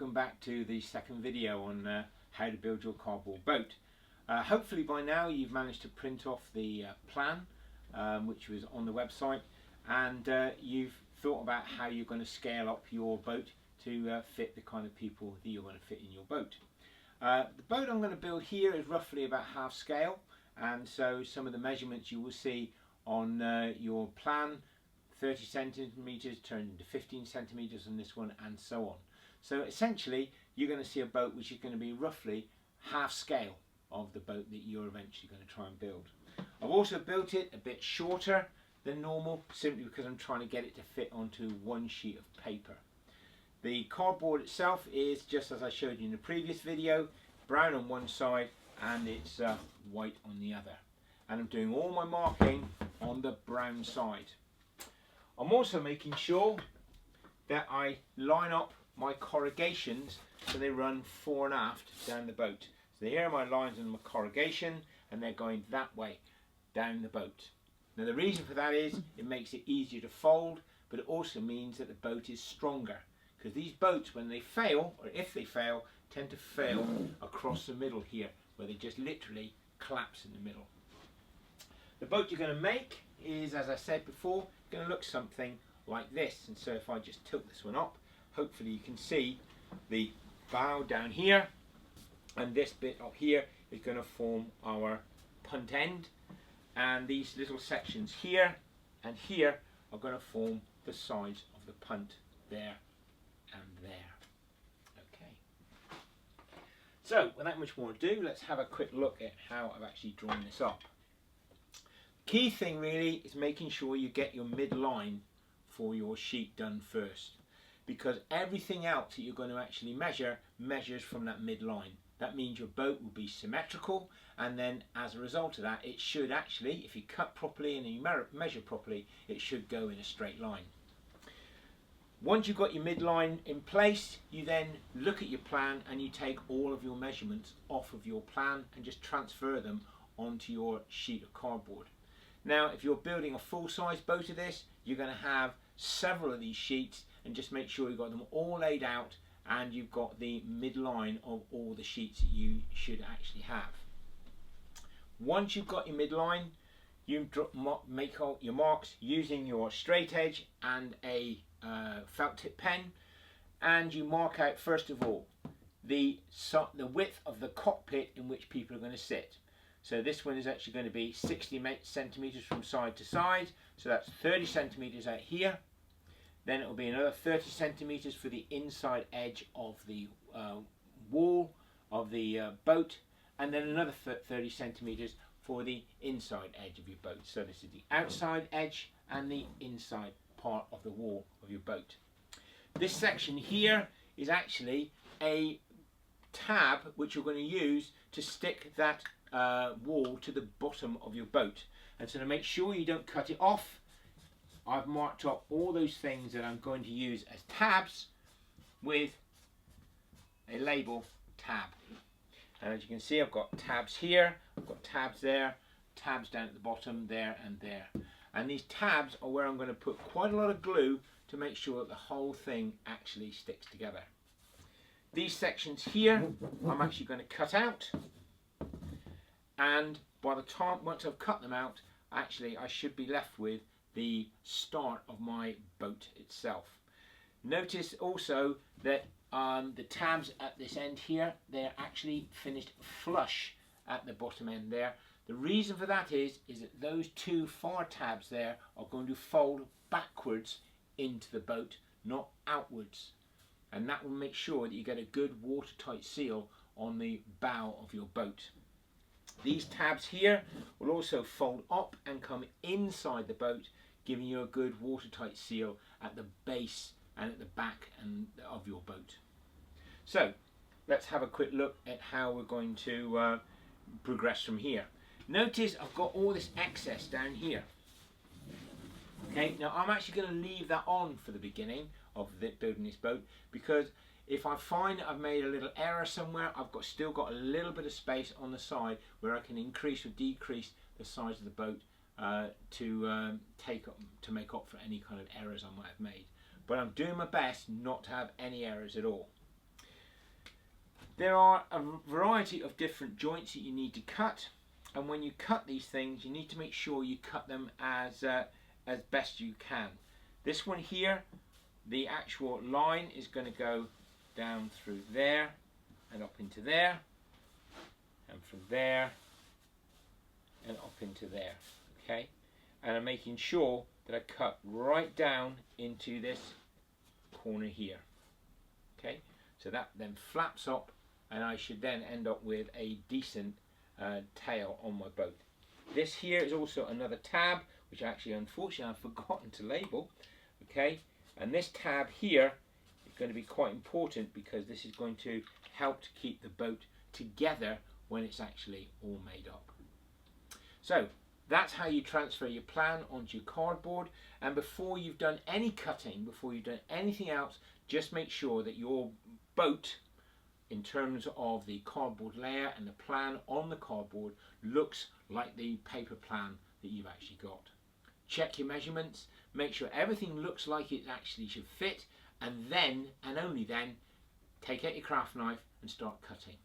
welcome back to the second video on how to build your cardboard boat. Hopefully by now you've managed to print off the plan which was on the website, and you've thought about how you're going to scale up your boat to fit the kind of people that you're going to fit in your boat. The boat I'm going to build here is roughly about half scale, and so some of the measurements you will see on your plan, 30 centimeters turned into 15 centimeters on this one, and so on. So essentially you're going to see a boat which is going to be roughly half scale of the boat that you're eventually going to try and build. I've also built it a bit shorter than normal, simply because I'm trying to get it to fit onto one sheet of paper. The cardboard itself is just as I showed you in the previous video, brown on one side and it's white on the other. And I'm doing all my marking on the brown side. I'm also making sure that I line up my corrugations so they run fore and aft down the boat. So here are my lines on my corrugation, and they're going that way down the boat. Now the reason for that is it makes it easier to fold, but it also means that the boat is stronger, because these boats, when they fail, or if they fail, tend to fail across the middle here, where they just literally collapse in the middle. The boat you're going to make is, as I said before, going to look something like this. And so if I just tilt this one up, hopefully you can see the bow down here, and this bit up here is going to form our punt end, and these little sections here and here are going to form the sides of the punt there and there. Okay, so without much more ado, let's have a quick look at how I've actually drawn this up. Key thing really is making sure you get your midline for your sheet done first, because everything else that you're going to actually measure measures from that midline. That means your boat will be symmetrical, and then as a result of that, it should actually, if you cut properly and you measure properly, it should go in a straight line. Once you've got your midline in place, you then look at your plan and you take all of your measurements off of your plan and just transfer them onto your sheet of cardboard. Now if you're building a full-size boat of this, you're going to have several of these sheets, and just make sure you've got them all laid out and you've got the midline of all the sheets that you should actually have. Once you've got your midline, you make all your marks using your straight edge and a felt tip pen, and you mark out first of all the width of the cockpit in which people are going to sit. So this one is actually going to be 60 centimeters from side to side, so that's 30 centimeters out here. Then it will be another 30 centimeters for the inside edge of the wall of the boat, and then another 30 centimeters for the inside edge of your boat. So this is the outside edge and the inside part of the wall of your boat. This section here is actually a tab which you're going to use to stick that wall to the bottom of your boat. And so to make sure you don't cut it off, I've marked up all those things that I'm going to use as tabs with a label tab. And as you can see, I've got tabs here, I've got tabs there, tabs down at the bottom there and there. And these tabs are where I'm going to put quite a lot of glue to make sure that the whole thing actually sticks together. These sections here I'm actually going to cut out, and by the time, once I've cut them out, actually I should be left with the start of my boat itself. Notice also that the tabs at this end here, they're actually finished flush at the bottom end there. The reason for that is that those two far tabs there are going to fold backwards into the boat, not outwards, and that will make sure that you get a good watertight seal on the bow of your boat. These tabs here will also fold up and come inside the boat, giving you a good watertight seal at the base and at the back of your boat. So let's have a quick look at how we're going to progress from here. Notice I've got all this excess down here. Okay, now I'm actually going to leave that on for the beginning of building this boat, because if I find that I've made a little error somewhere, I've still got a little bit of space on the side where I can increase or decrease the size of the boat to make up for any kind of errors I might have made. But I'm doing my best not to have any errors at all. There are a variety of different joints that you need to cut, and when you cut these things you need to make sure you cut them as best you can. This one here, the actual line is going to go down through there and up into there, and from there and up into there, okay? And I'm making sure that I cut right down into this corner here, okay? So that then flaps up, and I should then end up with a decent tail on my boat. This here is also another tab, which actually unfortunately I've forgotten to label, okay? And this tab here is going to be quite important because this is going to help to keep the boat together when it's actually all made up. So that's how you transfer your plan onto your cardboard, and before you've done any cutting, before you've done anything else, just make sure that your boat, in terms of the cardboard layer and the plan on the cardboard, looks like the paper plan that you've actually got. Check your measurements, make sure everything looks like it actually should fit, and then, and only then, take out your craft knife and start cutting.